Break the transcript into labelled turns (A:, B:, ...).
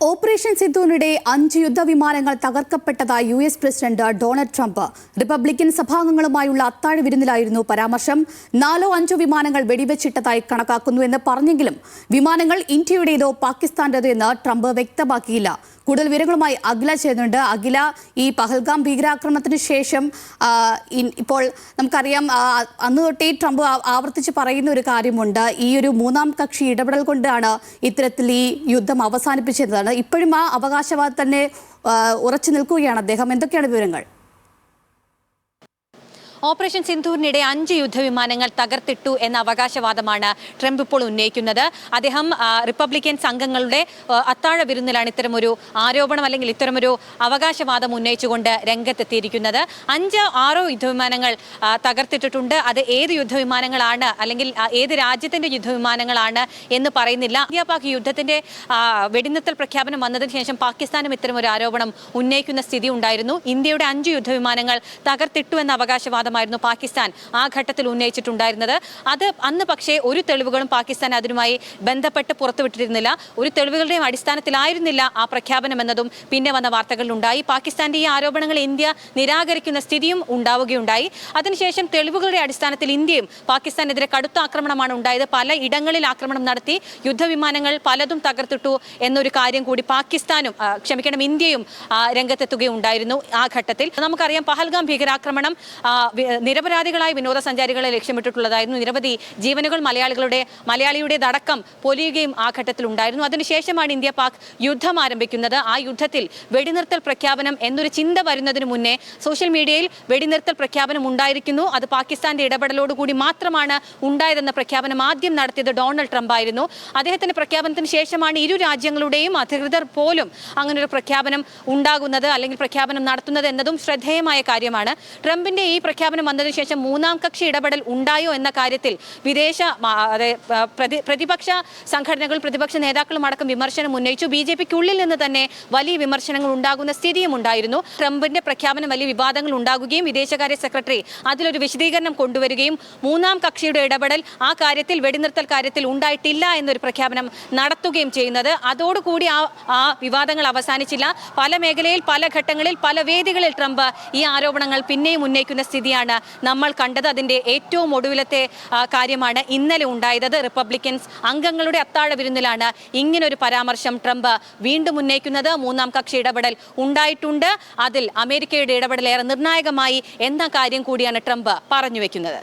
A: Operation സിന്ദൂറിനിടെ 5 യുദ്ധവിമാനങ്ങൾ തകർക്കപ്പെട്ടതായി US president Donald Trump. Republican സഭാംഗങ്ങളുമായുള്ള അത്താഴ വിരുന്നിലായിരുന്നു പരാമർശം. 4-5 വിമാനങ്ങൾ വെടിവെച്ചിട്ടതായി കണക്കാക്കുന്നു എന്ന് പറഞ്ഞെങ്കിലും വിമാനങ്ങൾ ഇന്ത്യയുടേതോ പാകിസ്ഥാന്റേതോ എന്ന് ട്രംപ് വ്യക്തമാക്കിയില്ല. കൂടുതൽ വിവരങ്ങളുമായി അഖില ചേരുന്നുണ്ട്. അഖില, ഈ പഹൽഗാം ഭീകരാക്രമണത്തിന് ശേഷം ഇപ്പോൾ നമുക്കറിയാം, അന്ന് തൊട്ടേ ട്രംപ് ആവർത്തിച്ച് പറയുന്ന ഒരു കാര്യമുണ്ട്. ഈ ഒരു മൂന്നാം കക്ഷി ഇടപെടൽ കൊണ്ടാണ് ഇത്തരത്തിൽ ഈ യുദ്ധം അവസാനിപ്പിച്ചതാണ്. ഇപ്പോഴും ആ അവകാശവാദം തന്നെ ഉറച്ചു നിൽക്കുകയാണ് അദ്ദേഹം. എന്തൊക്കെയാണ് വിവരങ്ങൾ?
B: ഓപ്പറേഷൻ സിന്ദൂറിനിടെ 5 യുദ്ധവിമാനങ്ങൾ തകർത്തിട്ടു എന്ന അവകാശവാദമാണ് ട്രംപ് ഇപ്പോൾ ഉന്നയിക്കുന്നത്. അദ്ദേഹം റിപ്പബ്ലിക്കൻ സംഘങ്ങളുടെ അത്താഴ വിരുന്നിലാണ് ഇത്തരമൊരു ആരോപണം അല്ലെങ്കിൽ ഇത്തരമൊരു അവകാശവാദം ഉന്നയിച്ചുകൊണ്ട് രംഗത്തെത്തിയിരിക്കുന്നത്. 5-6 യുദ്ധവിമാനങ്ങൾ തകർത്തിട്ടിട്ടുണ്ട്. അത് ഏത് യുദ്ധവിമാനങ്ങളാണ് അല്ലെങ്കിൽ ഏത് രാജ്യത്തിന്റെ യുദ്ധവിമാനങ്ങളാണ് എന്ന് പറയുന്നില്ല. ഇന്ത്യ പാക് യുദ്ധത്തിന്റെ വെടിനിർത്തൽ പ്രഖ്യാപനം വന്നതിന് ശേഷം പാകിസ്ഥാനും ഇത്തരമൊരു ആരോപണം ഉന്നയിക്കുന്ന സ്ഥിതി ഉണ്ടായിരുന്നു. ഇന്ത്യയുടെ 5 യുദ്ധവിമാനങ്ങൾ തകർത്തിട്ടു എന്ന അവകാശവാദം പാകിസ്ഥാൻ ആ ഘട്ടത്തിൽ ഉന്നയിച്ചിട്ടുണ്ടായിരുന്നത്. അത് അന്ന് പക്ഷേ ഒരു തെളിവുകളും പാകിസ്ഥാൻ അതിനുമായി ബന്ധപ്പെട്ട് പുറത്തുവിട്ടിരുന്നില്ല. ഒരു തെളിവുകളുടെയും അടിസ്ഥാനത്തിലായിരുന്നില്ല ആ പ്രഖ്യാപനം എന്നതും പിന്നെ വന്ന വാർത്തകളിലുണ്ടായി. പാകിസ്ഥാന്റെ ഈ ആരോപണങ്ങൾ ഇന്ത്യ നിരാകരിക്കുന്ന സ്ഥിതിയും ഉണ്ടാവുകയുണ്ടായി. അതിനുശേഷം തെളിവുകളുടെ അടിസ്ഥാനത്തിൽ ഇന്ത്യയും പാകിസ്ഥാനെതിരെ കടുത്ത ആക്രമണമാണ് ഉണ്ടായത്. പല ഇടങ്ങളിൽ ആക്രമണം നടത്തി, യുദ്ധവിമാനങ്ങൾ പലതും തകർത്തിട്ടു എന്നൊരു കാര്യം കൂടി ഇന്ത്യയും രംഗത്തെത്തുകയുണ്ടായിരുന്നു ആ ഘട്ടത്തിൽ. നമുക്കറിയാം, പഹൽഗാം ഭീകരാക്രമണം നിരപരാധികളായ വിനോദസഞ്ചാരികളെ ലക്ഷ്യമിട്ടിട്ടുള്ളതായിരുന്നു. നിരവധി ജീവനുകൾ മലയാളിയുടേതടക്കം പൊലിയുകയും ആ ഘട്ടത്തിൽ ഉണ്ടായിരുന്നു. അതിനുശേഷമാണ് ഇന്ത്യ പാക് യുദ്ധം ആരംഭിക്കുന്നത്. ആ യുദ്ധത്തിൽ വെടിനിർത്തൽ പ്രഖ്യാപനം എന്നൊരു ചിന്ത വരുന്നതിന് മുന്നേ സോഷ്യൽ മീഡിയയിൽ വെടിനിർത്തൽ പ്രഖ്യാപനം ഉണ്ടായിരിക്കുന്നു, അത് പാകിസ്ഥാന്റെ ഇടപെടലോടുകൂടി മാത്രമാണ് ഉണ്ടായതെന്ന പ്രഖ്യാപനം ആദ്യം നടത്തിയത് ഡൊണാൾഡ് ട്രംപ് ആയിരുന്നു. അദ്ദേഹത്തിന്റെ പ്രഖ്യാപനത്തിന് ശേഷമാണ് ഇരു രാജ്യങ്ങളുടെയും അധികൃതർ പോലും അങ്ങനെ ഒരു പ്രഖ്യാപനം ഉണ്ടാകുന്നത് അല്ലെങ്കിൽ പ്രഖ്യാപനം നടത്തുന്നത് എന്നതും ശ്രദ്ധേയമായ കാര്യമാണ്. ട്രംപിന്റെ ഈ പ്രഖ്യാപനം വന്നതിന് ശേഷം മൂന്നാം കക്ഷി ഇടപെടൽ ഉണ്ടായോ എന്ന കാര്യത്തിൽ പ്രതിപക്ഷ സംഘടനകൾ, പ്രതിപക്ഷ നേതാക്കളും അടക്കം വിമർശനം ഉന്നയിച്ചു. BJPക്കുള്ളിൽ നിന്ന് തന്നെ വലിയ വിമർശനങ്ങൾ ഉണ്ടാകുന്ന സ്ഥിതിയും ഉണ്ടായിരുന്നു. ട്രംപിന്റെ പ്രഖ്യാപനം വലിയ വിവാദങ്ങൾ ഉണ്ടാകുകയും വിദേശകാര്യ സെക്രട്ടറി അതിലൊരു വിശദീകരണം കൊണ്ടുവരികയും മൂന്നാം കക്ഷിയുടെ ഇടപെടൽ ആ കാര്യത്തിൽ, വെടിനിർത്തൽ കാര്യത്തിൽ ഉണ്ടായിട്ടില്ല എന്നൊരു പ്രഖ്യാപനം നടത്തുകയും ചെയ്യുന്നത്. അതോടുകൂടി ആ വിവാദങ്ങൾ അവസാനിച്ചില്ല. പല മേഖലയിൽ, പല ഘട്ടങ്ങളിൽ, പല വേദികളിൽ ട്രംപ് ഈ ആരോപണങ്ങൾ പിന്നെയും ഉന്നയിക്കുന്ന സ്ഥിതിയാണ് നമ്മൾ കണ്ടത്. അതിന്റെ ഏറ്റവും ഒടുവിലത്തെ കാര്യമാണ് ഇന്നലെ ഉണ്ടായത്. റിപ്പബ്ലിക്കൻസ് അംഗങ്ങളുടെ അത്താഴ വിരുന്നിലാണ് ഇങ്ങനൊരു പരാമർശം ട്രംപ് വീണ്ടും ഉന്നയിക്കുന്നത്. മൂന്നാം കക്ഷി ഇടപെടൽ ഉണ്ടായിട്ടുണ്ട്, അതിൽ അമേരിക്കയുടെ ഇടപെടൽ ഏറെ നിർണായകമായി എന്ന കാര്യം കൂടിയാണ് ട്രംപ് പറഞ്ഞു വെക്കുന്നത്.